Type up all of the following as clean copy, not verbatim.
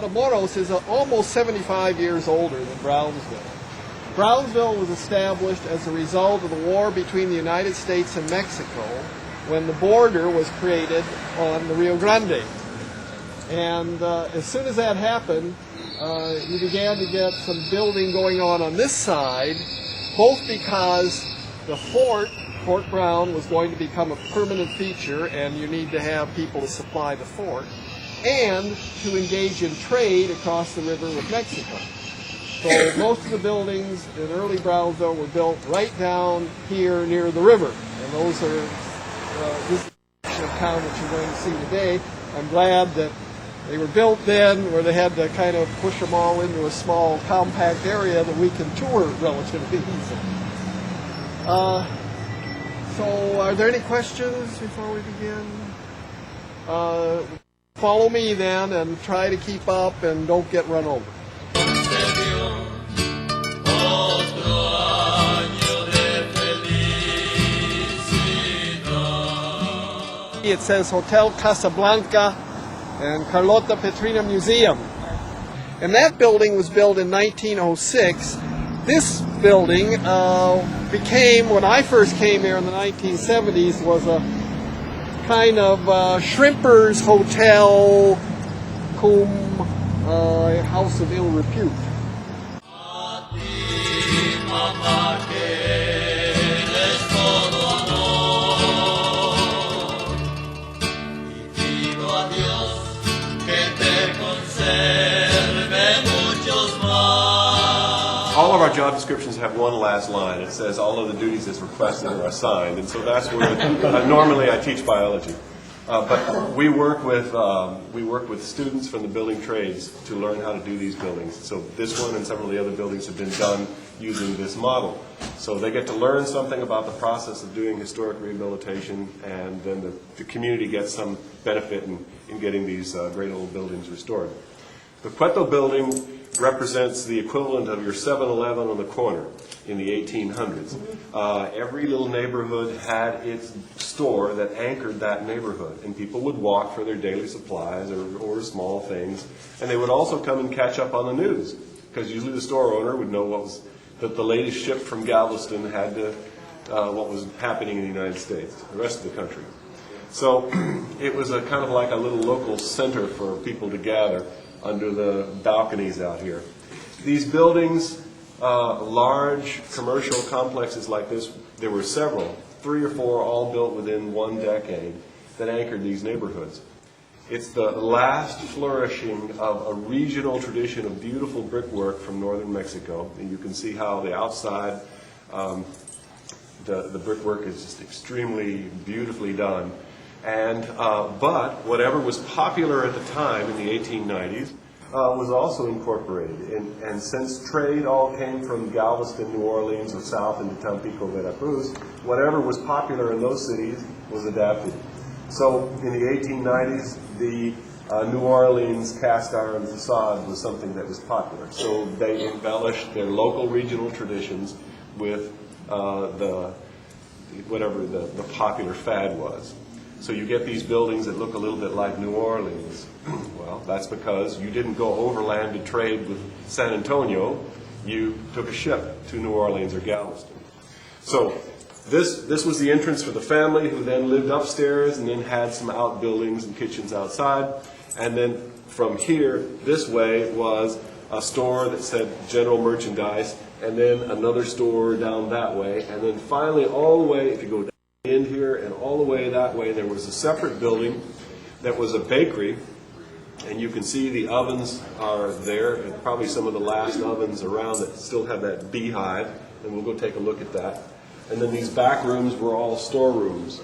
Matamoros is almost 75 years older than Brownsville. Brownsville was established as a result of the war between the United States and Mexico when the border was created on the Rio Grande. And as soon as that happened, you began to get some building going on this side, both because the Fort Brown was going to become a permanent feature and you need to have people to supply the fort, and to engage in trade across the river with Mexico. So most of the buildings in early Brownsville were built right down here near the river, and those are this is the town that you're going to see today. I'm glad that they were built then, where they had to kind of push them all into a small, compact area that we can tour relatively easily. So are there any questions before we begin? Follow me then and try to keep up and don't get run over. It says Hotel Casablanca and Carlota Petrina Museum. And that building was built in 1906. This building became, when I first came here in the 1970s, was a kind of shrimper's hotel cum house of ill repute. All of our job descriptions have one last line. It says all of the duties as requested are assigned, and so that's where normally I teach biology. But we work with students from the building trades to learn how to do these buildings. So this one and several of the other buildings have been done using this model. So they get to learn something about the process of doing historic rehabilitation, and then the community gets some benefit in getting these great old buildings restored. The Pepto Building represents the equivalent of your 7-Eleven on the corner in the 1800s. Every little neighborhood had its store that anchored that neighborhood, and people would walk for their daily supplies or order small things, and they would also come and catch up on the news, because usually the store owner would know that the latest ship from Galveston had what was happening in the United States, the rest of the country. So it was a kind of like a little local center for people to gather under the balconies out here. These buildings, large commercial complexes like this, there were several, 3 or 4, all built within 1 decade, that anchored these neighborhoods. It's the last flourishing of a regional tradition of beautiful brickwork from northern Mexico, and you can see how the outside, the brickwork is just extremely beautifully done. And but whatever was popular at the time in the 1890s was also incorporated. And since trade all came from Galveston, New Orleans, or south into Tampico, Veracruz, whatever was popular in those cities was adapted. So in the 1890s, the New Orleans cast iron facade was something that was popular. So they embellished their local regional traditions with whatever the popular fad was. So you get these buildings that look a little bit like New Orleans. Well, that's because you didn't go overland to trade with San Antonio. You took a ship to New Orleans or Galveston. So this was the entrance for the family, who then lived upstairs and then had some outbuildings and kitchens outside. And then from here, this way, was a store that said general merchandise, and then another store down that way. And then finally, all the way, if you go down in here and all the way that way, there was a separate building that was a bakery, and you can see the ovens are there, and probably some of the last ovens around that still have that beehive, and we'll go take a look at that. And then these back rooms were all storerooms.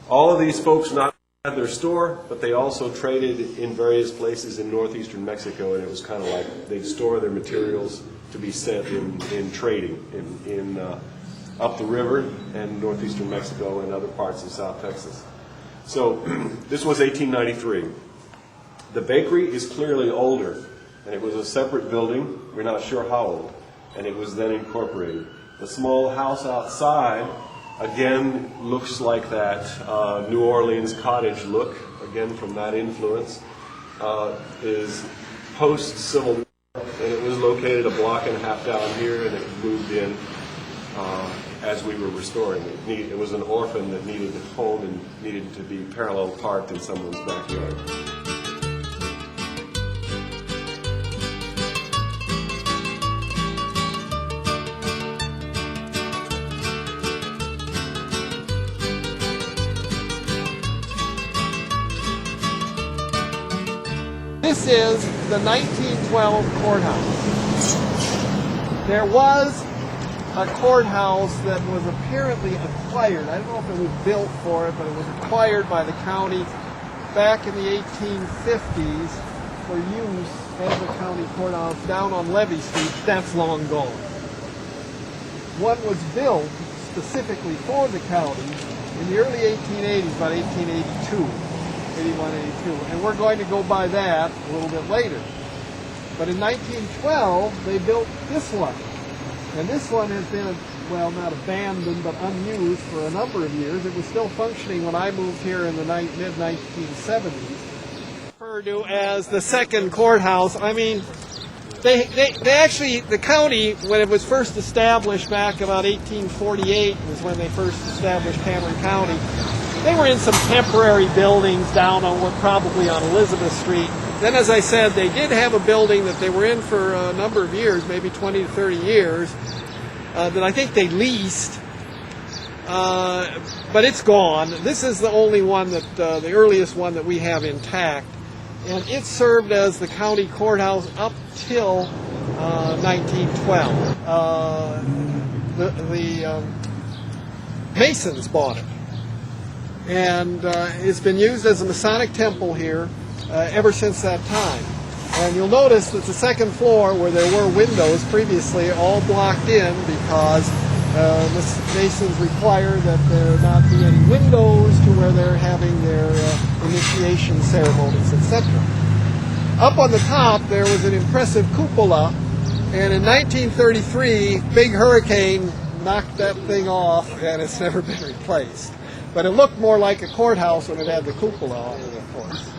All of these folks not had their store, but they also traded in various places in northeastern Mexico, and it was kind of like they'd store their materials to be sent in trading in up the river and northeastern Mexico and other parts of South Texas. So this was 1893. The bakery is clearly older, and it was a separate building. We're not sure how old, and it was then incorporated. The small house outside, again, looks like that New Orleans cottage look, again from that influence, is post-Civil War, and it was located a block and a half down here, and it moved in as we were restoring it. It was an orphan that needed a home and needed to be parallel parked in someone's backyard. This is the 1912 courthouse. There was a courthouse that was apparently acquired. I don't know if it was built for it, but it was acquired by the county back in the 1850s for use as a county courthouse down on Levy Street. That's long gone. One was built specifically for the county in the early 1880s, about 1882. 81, 82, and we're going to go by that a little bit later. But in 1912, they built this one. And this one has been, well, not abandoned, but unused for a number of years. It was still functioning when I moved here in the mid-1970s. Referred to as the Second Courthouse. I mean, they actually, the county, when it was first established back about 1848, was when they first established Cameron County. They were in some temporary buildings down on probably on Elizabeth Street. Then, as I said, they did have a building that they were in for a number of years, maybe 20 to 30 years, that I think they leased, but it's gone. This is the only one that, the earliest one that we have intact, and it served as the county courthouse up till 1912. The Masons bought it. And it's been used as a Masonic temple here ever since that time. And you'll notice that the second floor, where there were windows previously, all blocked in because the Masons require that there not be any windows to where they're having their initiation ceremonies, etc. Up on the top, there was an impressive cupola, and in 1933, big hurricane knocked that thing off, and it's never been replaced. But it looked more like a courthouse when it had the cupola on it, of course.